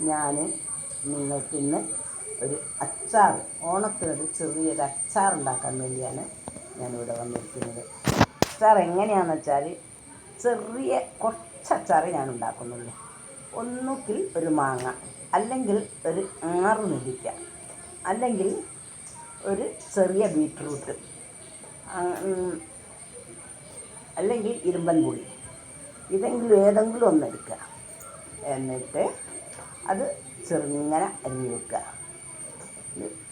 ഞാൻ നിങ്ങൾക്കിന്ന് ഒരു അച്ചാർ, ഓണത്തിനൊരു ചെറിയൊരു അച്ചാർ ഉണ്ടാക്കാൻ വേണ്ടിയാണ് ഞാനിവിടെ വന്നിരിക്കുന്നത്. അച്ചാർ എങ്ങനെയാണെന്ന് വെച്ചാൽ ചെറിയ കുറച്ച് അച്ചാറേ ഞാൻ ഉണ്ടാക്കുന്നുള്ളൂ. ഒന്നുകിൽ ഒരു മാങ്ങ, അല്ലെങ്കിൽ ഒരു 6 നെല്ലിക്ക, അല്ലെങ്കിൽ ഒരു ചെറിയ ബീറ്റ്റൂട്ട്, അല്ലെങ്കിൽ ഇരുമ്പൻ പുളി, ഏതെങ്കിലും ഒന്നെടുക്കുക. എന്നിട്ട് അത് ചെറുങ്ങനെ അരിഞ്ഞ് വെക്കുക.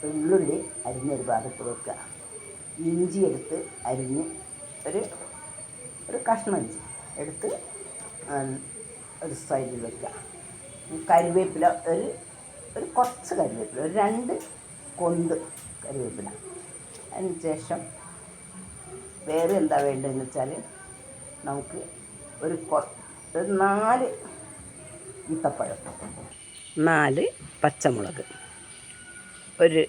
വെള്ളുള്ളി അരിഞ്ഞൊരു ഭാഗത്ത് വെക്കുക. ഇഞ്ചി എടുത്ത് അരിഞ്ഞ് ഒരു കഷ്ണം ഇഞ്ചി എടുത്ത് ഒരു സൈഡിൽ വെക്കുക. കരിവേപ്പില ഒരു കുറച്ച് കരിവേപ്പില, ഒരു 2 കൊന്ത് കരിവേപ്പില. അതിന് ശേഷം വേറെ എന്താ വേണ്ടതെന്ന് വെച്ചാൽ നമുക്ക് ഒരു 4 ഈത്തപ്പഴം, 4 പച്ചമുളക്, ഒരു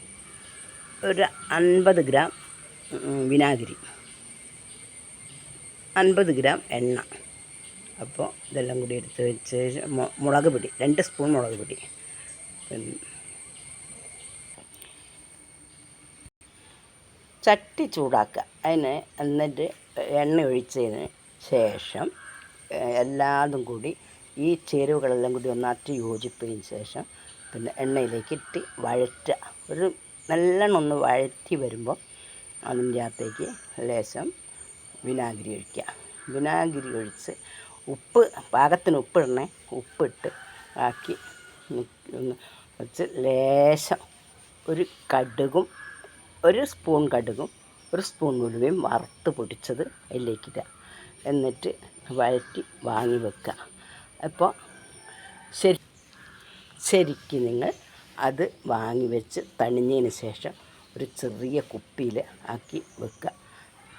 50 ഗ്രാം വിനാഗിരി, 50 ഗ്രാം എണ്ണ. അപ്പോൾ ഇതെല്ലാം കൂടി എടുത്ത് വെച്ച് മുളക് പൊടി, 2 സ്പൂൺ മുളക് പൊടി. ചട്ടി ചൂടാക്കുക. എന്നിട്ട് എണ്ണ ഒഴിച്ചതിന് ശേഷം എല്ലാതും കൂടി ഈ ചേരുവകളെല്ലാം കൂടി ഒന്നാറ്റി യോജിപ്പതിന് ശേഷം പിന്നെ എണ്ണയിലേക്ക് ഇട്ട് വഴറ്റുക. നല്ലോണം ഒന്ന് വഴറ്റി വരുമ്പോൾ അതിൻ്റെ അകത്തേക്ക് ലേശം വിനാഗിരി ഒഴിക്കുക. വിനാഗിരി ഒഴിച്ച് പാകത്തിന് ഉപ്പിടണേ. ഉപ്പിട്ട് ആക്കി ഒന്ന് വെച്ച് ലേശം ഒരു സ്പൂൺ കടുകും 1 സ്പൂൺ ഉലുവയും വറുത്ത് പൊടിച്ചത് അതിലേക്കിടുക. എന്നിട്ട് വഴറ്റി വാങ്ങി വെക്കുക. അപ്പോൾ ശരിക്ക് നിങ്ങൾ അത് വാങ്ങി വെച്ച് തണിഞ്ഞതിന് ശേഷം ഒരു ചെറിയ കുപ്പിയിൽ ആക്കി വെക്കുക.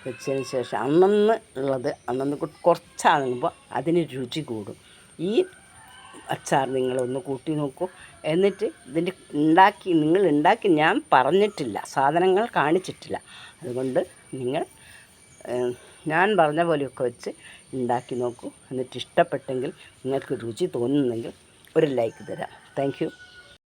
വെച്ചതിന് ശേഷം അന്നന്ന് കുറച്ചാകുമ്പോൾ അതിന് രുചി കൂടും. ഈ അച്ചാർ നിങ്ങളൊന്ന് കൂട്ടി നോക്കൂ. എന്നിട്ട് നിങ്ങൾ ഉണ്ടാക്കി ഞാൻ പറഞ്ഞിട്ടില്ല, സാധനങ്ങൾ കാണിച്ചിട്ടില്ല. അതുകൊണ്ട് നിങ്ങൾ ഞാൻ പറഞ്ഞ പോലെയൊക്കെ വെച്ച് ഉണ്ടാക്കി നോക്കൂ. എന്നിട്ട് ഇഷ്ടപ്പെട്ടെങ്കിൽ, നിങ്ങൾക്ക് രുചി തോന്നുന്നെങ്കിൽ ഒരു ലൈക്ക് തരാം. Thank you.